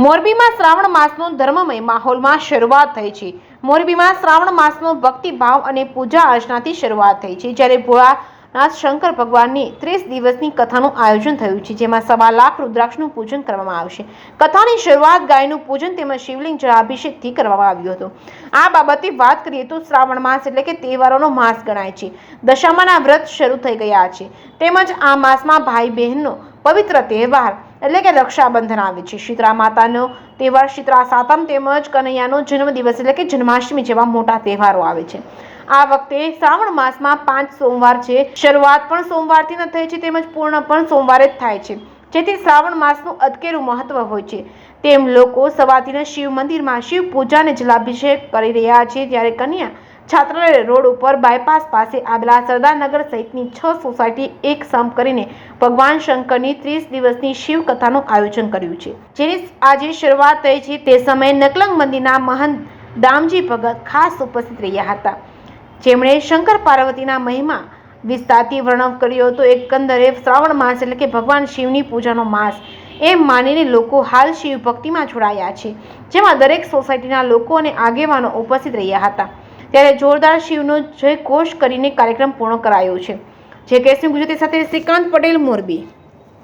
મોરબીમાં શ્રાવણ માસનો ધર્મમય માહોલમાં શરૂઆત થઈ છે। મોરબીમાં શ્રાવણ માસનો ભક્તિભાવ અને પૂજા અર્ચનાથી શરૂઆત થઈ છે, જ્યારે ભોળાનાથ શંકર ભગવાનની 30 દિવસની કથાનું આયોજન થયું છે, જેમાં 1.25 લાખ રુદ્રાક્ષનું પૂજન કરવામાં આવશે। કથાની શરૂઆત ગાયનું પૂજન તેમજ શિવલિંગ જળાભિષેકથી કરવામાં આવ્યું હતું। આ બાબતે વાત કરીએ તો શ્રાવણ માસ એટલે કે તહેવારોનો માસ ગણાય છે। દશામાના વ્રત શરૂ થઈ ગયા છે, તેમજ આ માસમાં ભાઈ બહેનનો પવિત્ર તહેવાર એટલે કે રક્ષાબંધન આવે છે। શીતળા માતાનો તહેવાર શીતળા સાતમ તેમજ કનૈયાનો જન્મદિવસ એટલે કે જન્માષ્ટમી જેવા મોટા તહેવારો આવે છે। આ વખતે શ્રાવણ માસમાં 5 સોમવાર છે। શરૂઆત પણ સોમવારથી ન થઈ છે, તેમજ પૂર્ણ પણ સોમવારે જ થાય છે, જેથી શ્રાવણ માસનું અદકેરું મહત્વ હોય છે। તેમ લોકો સવારથી શિવ મંદિરમાં શિવ પૂજા અને જલાભિષેક કરી રહ્યા છે, જ્યારે કન્યા છાત્રાલય રોડ ઉપર બાયપાસ પાસે આવેલા સરદારનગર સહિતની 6 સોસાયટી એક સમ કરીને ભગવાન શંકરની 30 દિવસની શિવ કથાનું આયોજન કર્યું છે, જેની આજે શરૂઆત થઈ છે। તે સમયે નકલંગ મંદિરના મહંત દામજી ભગત ખાસ ઉપસ્થિત રહ્યા હતા, જેમણે શંકર પાર્વતીના મહિમા વિસ્તારથી વર્ણન કર્યો હતો। એકંદરે શ્રાવણ માસ એટલે કે ભગવાન શિવની પૂજાનો માસ એમ માનીને લોકો હાલ શિવ ભક્તિમાં જોડાયા છે, જેમાં દરેક સોસાયટીના લોકો અને આગેવાનો ઉપસ્થિત રહ્યા હતા। ત્યારે જોરદાર શિવનો જય ઘોષ કરીને કાર્યક્રમ પૂર્ણ કરાયો છે। જે કેસની ગુજરાતી સાથે શ્રીકાંત પટેલ, મોરબી।